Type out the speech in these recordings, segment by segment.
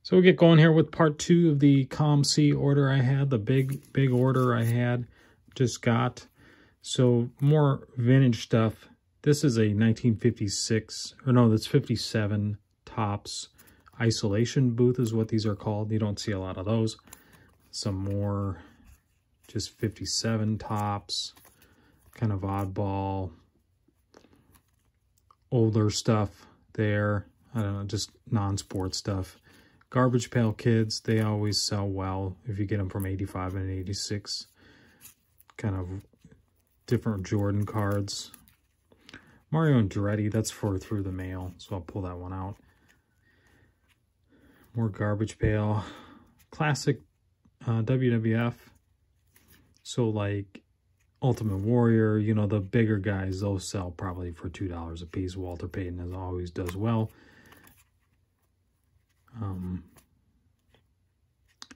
So we get going here with part 2 of the COMC order I had, the big order I had just got. So more vintage stuff. This is a 1956, or no, that's 57 Topps isolation booth is what these are called. You don't see a lot of those. Some more just 57 Topps, kind of oddball, older stuff there. I don't know, just non-sport stuff. Garbage Pail Kids, they always sell well if you get them from 85 and 86. Kind of different Jordan cards. Mario Andretti, that's for through the mail, so I'll pull that one out. More Garbage Pail. Classic WWF. So like Ultimate Warrior, you know, the bigger guys, those sell probably for $2 a piece. Walter Payton as always does well.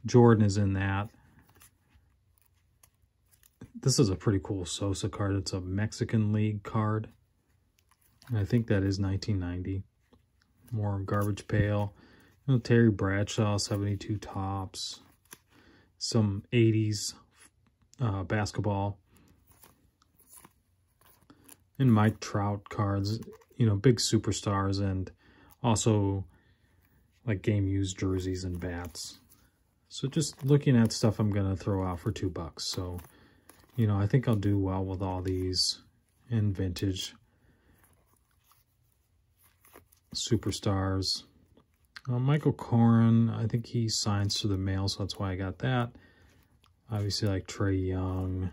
Jordan is in that. This is a pretty cool Sosa card. It's a Mexican League card. And I think that is 1990. More Garbage Pail. You know, Terry Bradshaw, 72 Topps. Some 80s basketball. And Mike Trout cards. You know, big superstars, and also like game used jerseys and bats. So just looking at stuff I'm going to throw out for $2. So, you know, I think I'll do well with all these in vintage. Superstars. Michael Corrin, I think he signs through the mail, so that's why I got that. Obviously like Trey Young.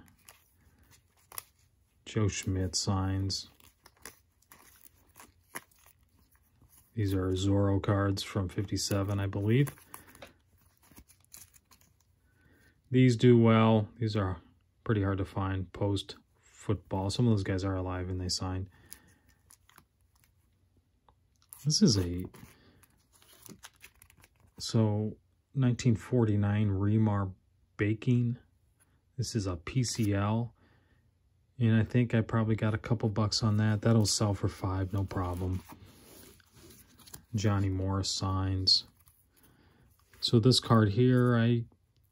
Joe Schmidt signs. These are Zorro cards from 57, I believe. These do well. These are pretty hard to find post-football. Some of those guys are alive and they signed. This is a... So, 1949 Remar Baking. This is a PCL. And I think I probably got a couple bucks on that. That'll sell for $5, no problem. Johnny Morris signs. So this card here, I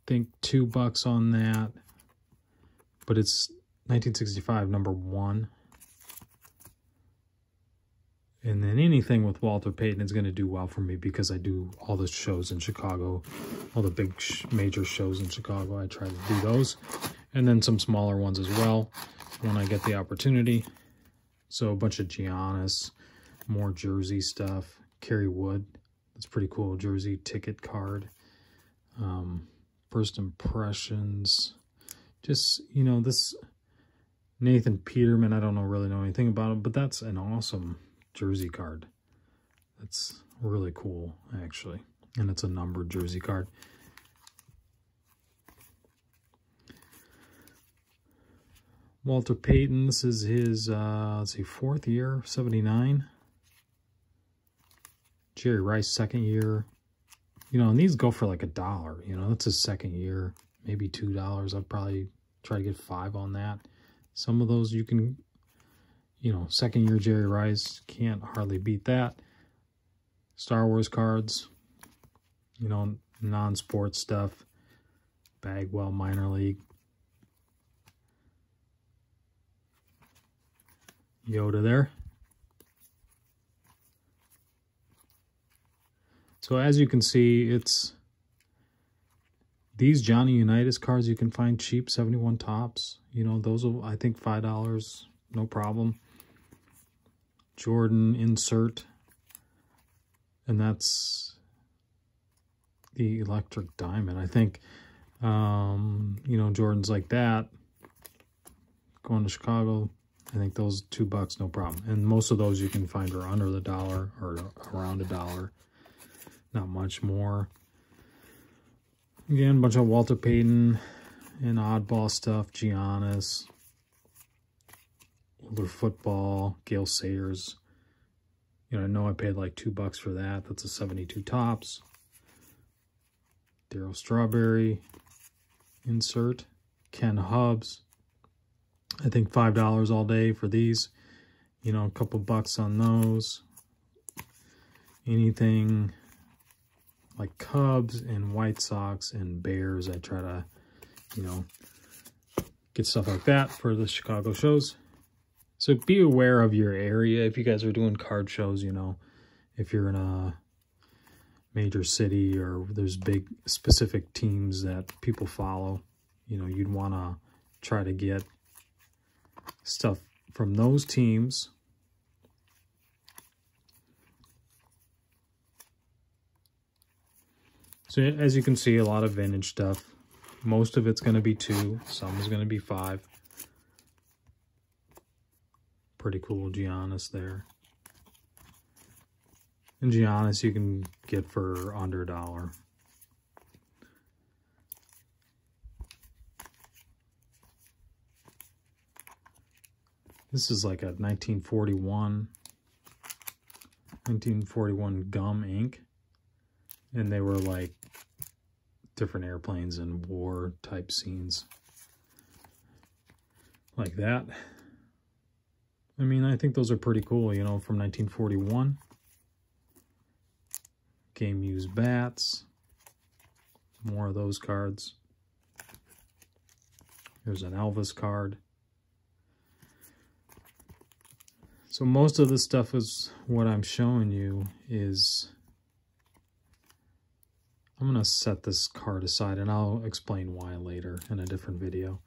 think $2 on that. But it's 1965, number 1. And then anything with Walter Payton is going to do well for me because I do all the shows in Chicago. All the big major shows in Chicago, I try to do those. And then some smaller ones as well when I get the opportunity. So a bunch of Giannis, more jersey stuff. Kerry Wood, that's pretty cool. Jersey ticket card. First impressions. Just, you know, this Nathan Peterman, I don't really know anything about him, but that's an awesome jersey card. That's really cool, actually. And it's a numbered jersey card. Walter Payton, this is his, let's see, 4th year, 79. Jerry Rice, 2nd year. You know, and these go for like $1. You know, that's his 2nd year, maybe $2. I'd probably try to get 5 on that. Some of those you can, you know, 2nd year Jerry Rice, can't hardly beat that. Star Wars cards, you know, non-sports stuff. Bagwell minor league. Yoda there. So as you can see, it's these Johnny Unitas cards you can find cheap, 71 Topps. You know, those will, I think, $5, no problem. Jordan insert. And that's the Electric Diamond. I think, you know, Jordan's like that. Going to Chicago, I think those $2, no problem. And most of those you can find are under the $1 or around $1. Not much more. Again, a bunch of Walter Payton and oddball stuff. Giannis. Older football. Gale Sayers. You know, I know I paid like $2 for that. That's a 72 Topps. Darryl Strawberry. Insert. Ken Hubbs. I think $5 all day for these. You know, a couple bucks on those. Anything like Cubs and White Sox and Bears. I try to, you know, get stuff like that for the Chicago shows. So be aware of your area if you guys are doing card shows, you know, if you're in a major city or there's big specific teams that people follow, you know, you'd want to try to get stuff from those teams. So as you can see, a lot of vintage stuff. Most of it's going to be 2. Some is going to be 5. Pretty cool Giannis there. And Giannis you can get for under $1. This is like a 1941 gum ink. And they were like different airplanes and war type scenes. Like that. I mean, I think those are pretty cool, you know, from 1941. Game used bats. More of those cards. Here's an Elvis card. So most of the stuff is what I'm showing you is... I'm going to set this card aside and I'll explain why later in a different video.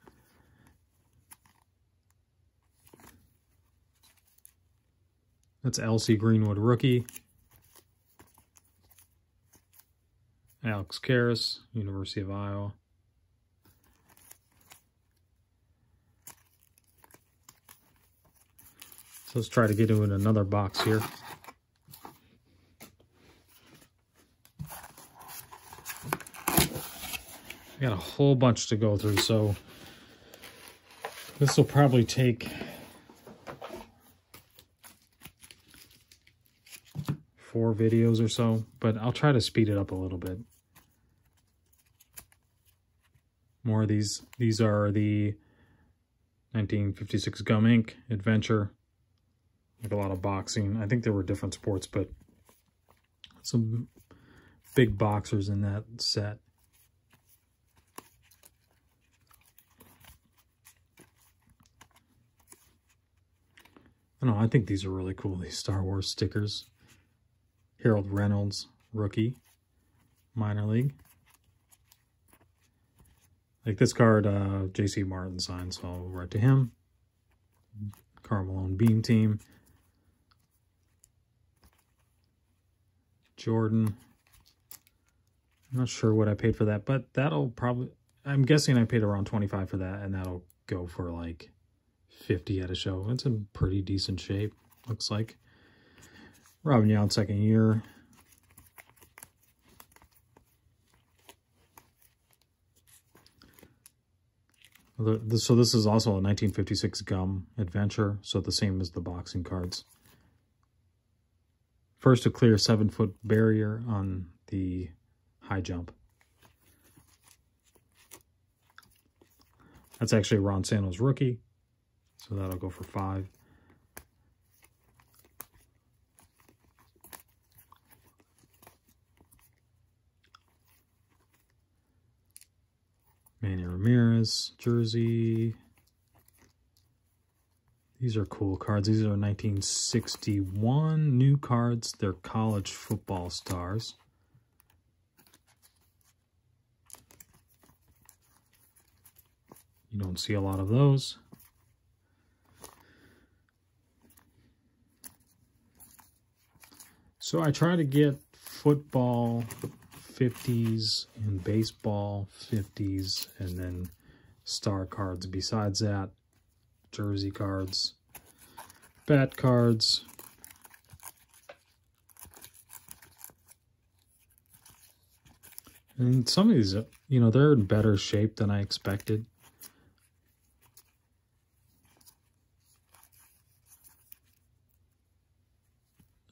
That's L.C. Greenwood rookie. Alex Karras, University of Iowa. So let's try to get into another box here. I got a whole bunch to go through, so this will probably take 4 videos or so, but I'll try to speed it up a little bit. More of these. These are the 1956 Gum Ink Adventure. Like a lot of boxing. I think there were different sports, but some big boxers in that set. I don't know, I think these are really cool, these Star Wars stickers. Harold Reynolds, rookie, minor league. Like this card, J.C. Martin signed, so I'll write to him. Karl Malone Beam Team. Jordan. I'm not sure what I paid for that, but that'll probably... I'm guessing I paid around $25 for that, and that'll go for like $50 at a show. It's in pretty decent shape, looks like. Robin Yount, second year. So this is also a 1956 Gum Adventure, so the same as the boxing cards. First to clear 7-foot barrier on the high jump. That's actually Ron Santo's rookie, so that'll go for $5. Manny Ramirez, jersey. These are cool cards. These are 1961 new cards. They're college football stars. You don't see a lot of those. So I try to get football 50s and baseball 50s and then star cards besides that, jersey cards, bat cards, and some of these, you know, they're in better shape than I expected.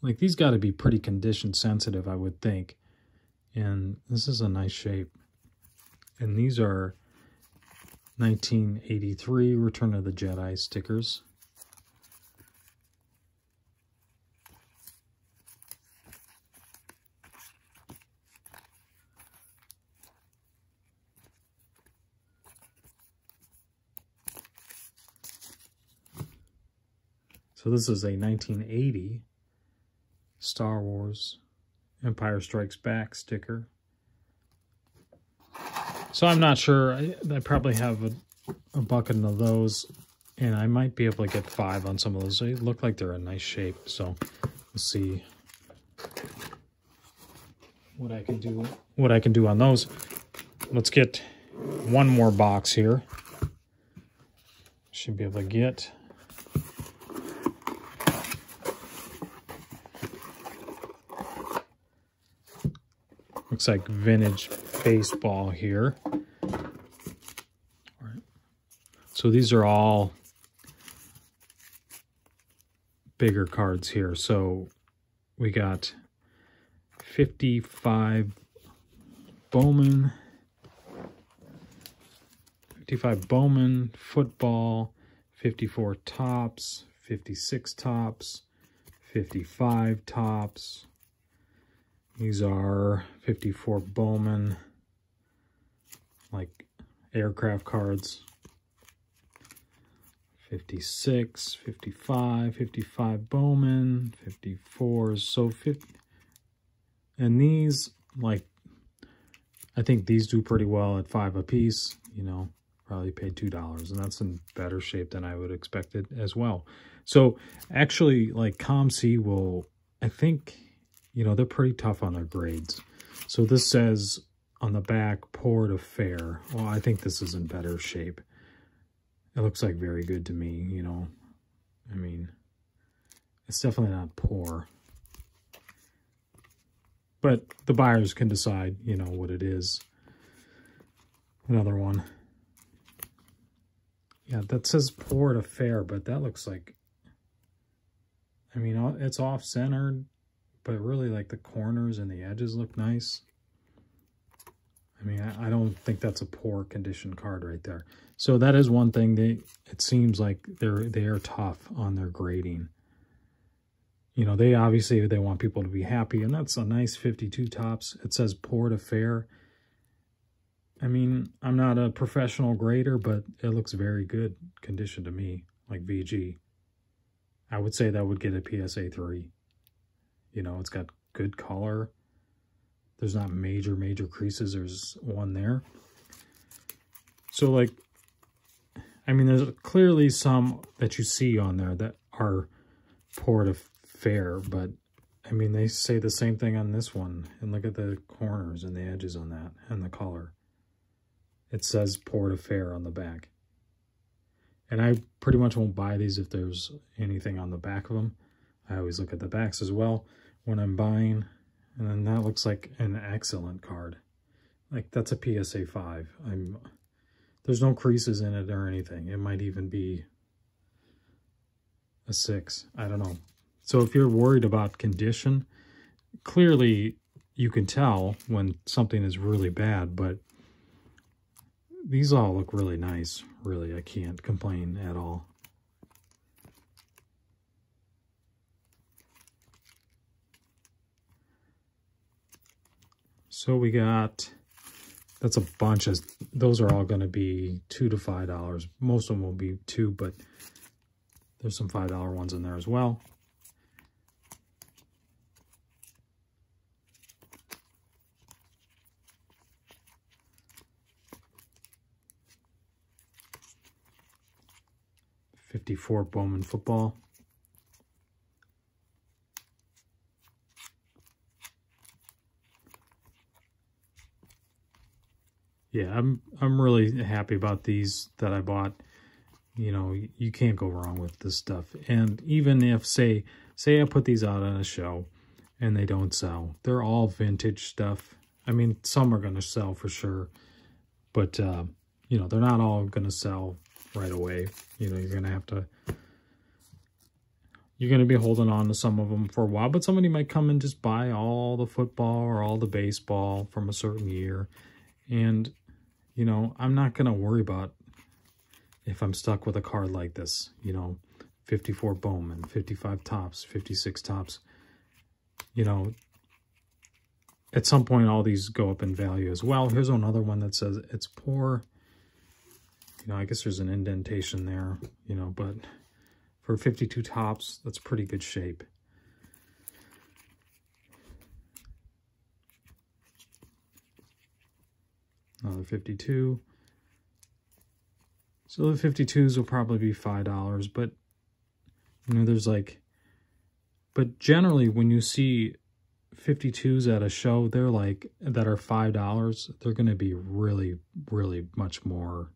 Like these got to be pretty condition sensitive, I would think. And this is a nice shape. And these are 1983 Return of the Jedi stickers. So this is a 1980 Star Wars Empire Strikes Back sticker. So I'm not sure. I probably have a bucket of those, and I might be able to get 5 on some of those. They look like they're in nice shape, so we'll see what I can do on those. Let's get one more box here. Should be able to get looks like vintage baseball here. All right. So these are all bigger cards here. So we got 55 Bowman, football, 54 Topps, 56 Topps, 55 Topps. These are 54 Bowman, like aircraft cards. 56, 55, 55 Bowman, 54s. So 50, and these, like, I think these do pretty well at 5 a piece. You know, probably paid $2, and that's in better shape than I would expect it as well. So actually, like, COMC will, I think, you know, they're pretty tough on their grades. So this says on the back, poor to fair. Well, I think this is in better shape. It looks like very good to me, you know. I mean, it's definitely not poor. But the buyers can decide, you know, what it is. Another one. Yeah, that says poor to fair, but that looks like, I mean, it's off-centered, but really, like, the corners and the edges look nice. I mean, I don't think that's a poor condition card right there. So that is one thing. It seems like they are tough on their grading. You know, they obviously want people to be happy, and that's a nice 52 Topps. It says poor to fair. I mean, I'm not a professional grader, but it looks very good condition to me, like VG. I would say that would get a PSA 3. You know, it's got good color. There's not major creases. There's one there. So, like, I mean, there's clearly some that you see on there that are poor to fair, but, I mean, they say the same thing on this one. And look at the corners and the edges on that and the color. It says poor to fair on the back. And I pretty much won't buy these if there's anything on the back of them. I always look at the backs as well when I'm buying. And then that looks like an excellent card. Like, that's a PSA 5. There's no creases in it or anything. It might even be a 6. I don't know. So if you're worried about condition, clearly you can tell when something is really bad, but these all look really nice. Really, I can't complain at all. So we got, that's a bunch of, those are all going to be $2 to $5. Most of them will be $2, but there's some $5 ones in there as well. '54 Bowman football. Yeah, I'm really happy about these that I bought. You know, you can't go wrong with this stuff. And even if, say I put these out on a show and they don't sell, they're all vintage stuff. I mean, some are going to sell for sure, but, you know, they're not all going to sell right away. You know, you're going to be holding on to some of them for a while, but somebody might come and just buy all the football or all the baseball from a certain year. And, you know, I'm not going to worry about if I'm stuck with a card like this, you know, 54 Bowman, 55 Topps, 56 Topps. You know, at some point, all these go up in value as well. Here's another one that says it's poor. You know, I guess there's an indentation there, you know, but For 52 tops, that's pretty good shape. Another 52. So the 52s will probably be $5, but you know, there's like, but generally when you see 52s at a show, they're like, that are $5, they're going to be really, really much more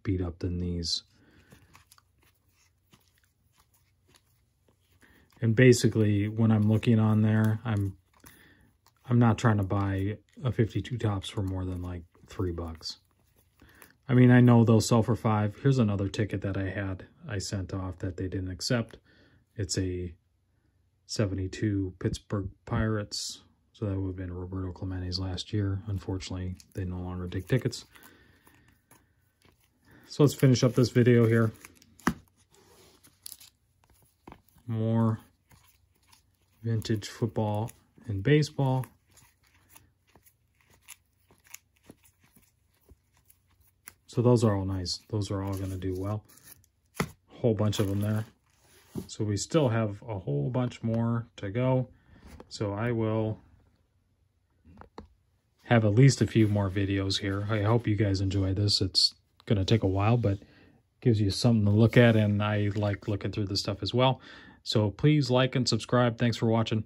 beat up than these. And basically, when I'm looking on there, I'm not trying to buy a 52 tops for more than like $3. I mean, I know they'll sell for $5. Here's another ticket that I sent off that they didn't accept. It's a 72 Pittsburgh Pirates. So that would have been Roberto Clemente's last year. Unfortunately, they no longer take tickets. So let's finish up this video here. More vintage football and baseball. So those are all nice. Those are all going to do well. A whole bunch of them there. So we still have a whole bunch more to go. So I will have at least a few more videos here. I hope you guys enjoy this. It's going to take a while, but gives you something to look at, and I like looking through this stuff as well. So please like and subscribe. Thanks for watching.